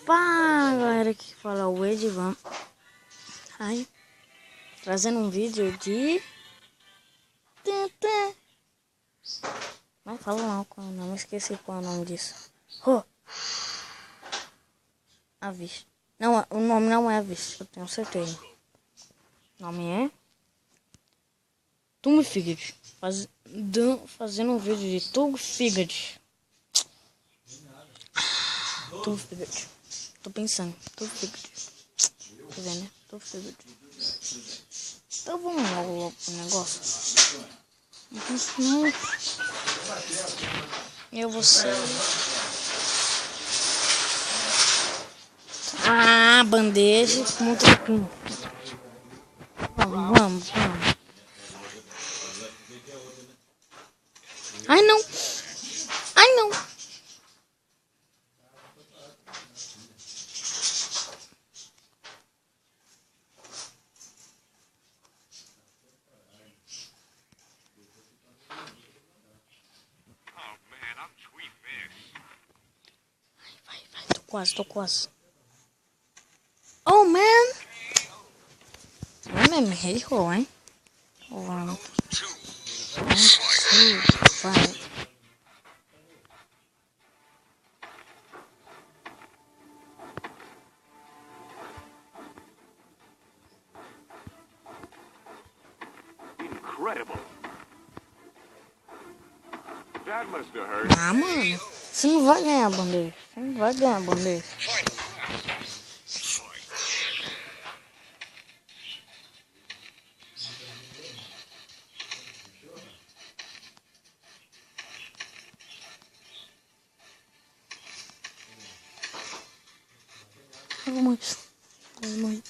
Fala galera, que fala o Edivan. Ai, trazendo um vídeo de mas fala não, não esqueci qual é o nome disso. Avis. Não, o nome não é Avis, eu tenho certeza. O nome é Tomb Figad. Fazendo um vídeo de Tomb Figad. Tomb Figad. Tô pensando, Tomb Figad. Tá vendo, né? Tomb Figad. Então vamos logo pro negócio. Eu vou ser. Ah, bandeja com muito pepino. Vamos. Ai não. Vai, tô quase. Oh man! I'm in hell, hein? 1, 2, 5. Incredible. That must have hurt. Ah, mano, você não vai ganhar a bandeja. Eu vou morrer.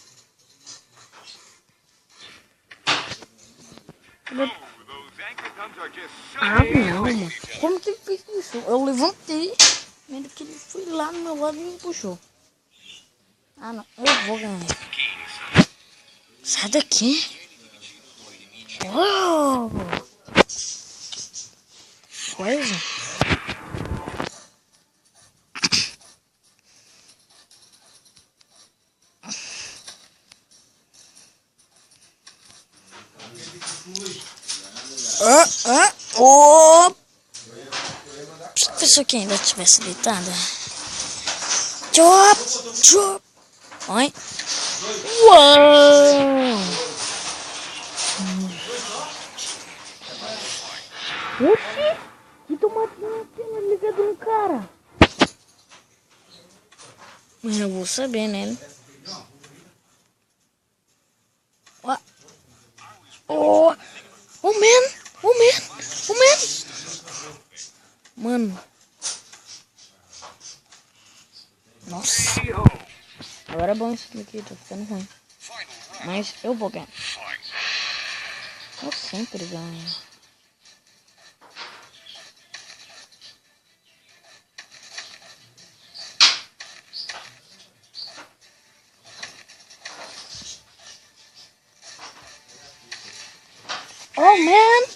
Ah, não, mano. Como que ele fez isso? Eu levantei, vendo que ele foi lá no meu lado e me puxou. Ah, não. Eu vou ganhar. Sai daqui. Uou! Coisa. Se a pessoa que ainda estivesse deitada. Chop. Oi. Uou! Oxi! Que tomatinho tem ligado no cara? Mas eu vou saber, né? Oh man! Mano. Nossa. Agora é bom isso aqui, tá ficando ruim. Mas eu vou ganhar. Eu sempre ganho. Oh man!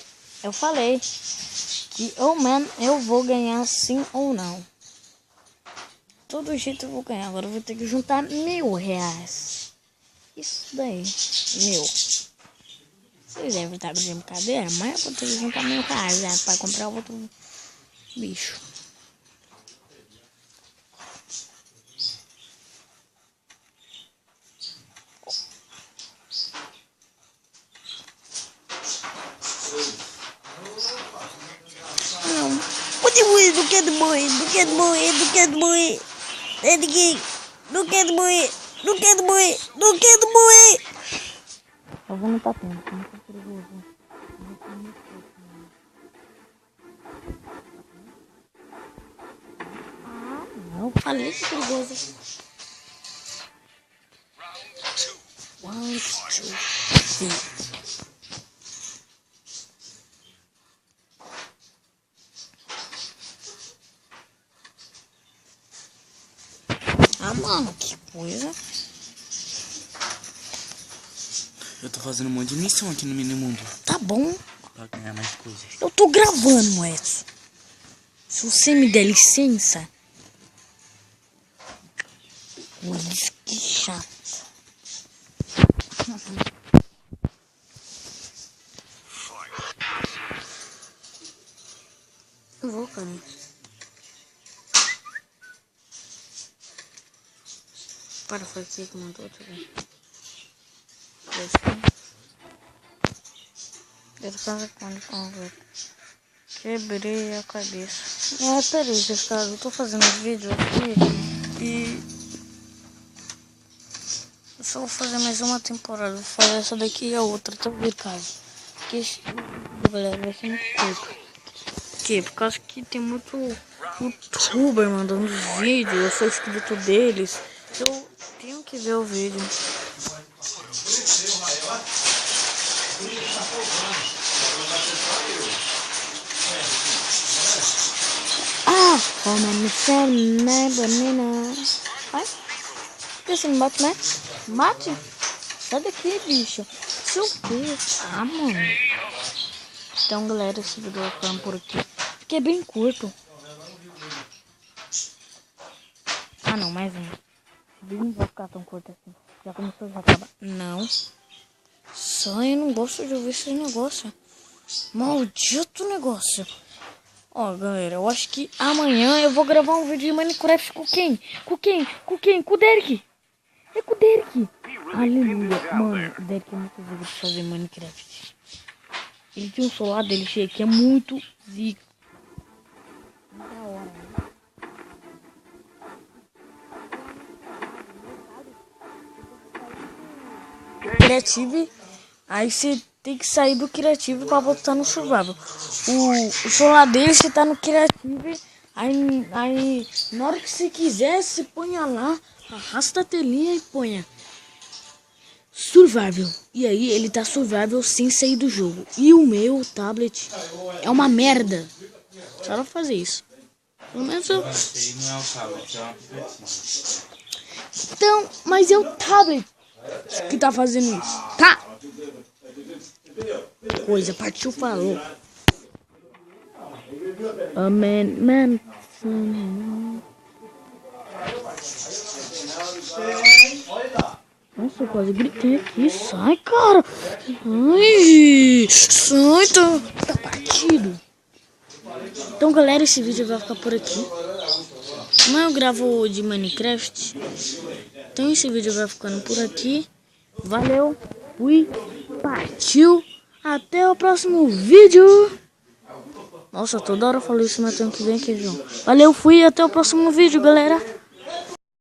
Eu falei que, oh man, eu vou ganhar sim ou não. Todo jeito eu vou ganhar. Agora eu vou ter que juntar R$1000. Isso daí. Vocês devem estar de brincadeira, mas eu vou ter que juntar R$1000, né, para comprar outro bicho. Não. Não quero morrer. Não quero morrer. Eu vou no tapinha, muito perigoso. Não, falei que é perigoso. 1, 2, 3. Ah, mano, que coisa. Eu tô fazendo um monte de missão aqui no Minimundo. Tá bom. Pra ganhar mais coisas. Eu tô gravando, moço. Se você me der licença. Isso, que chato. Eu vou, cara. Para, foi aqui que mandou outro. Quebrei a cabeça. Peraí, pessoal, eu tô fazendo vídeo aqui e eu só vou fazer mais uma temporada. Vou fazer essa daqui e a outra, tá ligado? Porque galera, vai ser muito curto. Por quê? Por causa que tem muito youtuber mandando vídeo, eu sou inscrito deles. Eu tenho que ver o vídeo. Come na banana. Vai? Por que você não bate, né? Bate? Sai daqui, bicho. Seu Deus. Ah, mano. Então, galera, esse vídeo vai ficar por aqui. Porque é bem curto. Ah, não, mais um. Não vai ficar tão curto assim. Já começou, já acaba. Não. Só eu não gosto de ouvir esse negócio. Maldito negócio. Ó, galera, eu acho que amanhã eu vou gravar um vídeo de Minecraft com quem? Com o Derek. É com o Derek. Aleluia. Mano, o Derek é muito zica de fazer Minecraft. Ele tem um solar dele cheio que é muito zica. Da hora, né? Creative. Aí você tem que sair do Creative pra botar no survival. O solar dele, você tá no Creative. Aí na hora que você quiser, você ponha lá, arrasta a telinha e ponha survival. E aí ele tá survival sem sair do jogo. E o meu tablet é uma merda. Só não fazer isso. Pelo menos eu... Então, mas é o tablet que tá fazendo isso, tá? Coisa, partiu, falou. Amém. Nossa, eu quase gritei aqui. Sai, cara. Ai, sai, tá partido. Então, galera, esse vídeo vai ficar por aqui. Amanhã eu gravo de Minecraft. Então, esse vídeo vai ficando por aqui. Valeu, fui, partiu. Até o próximo vídeo. Nossa, toda hora eu falo isso, mas tenho que vir aqui, João. Valeu, fui, até o próximo vídeo, galera.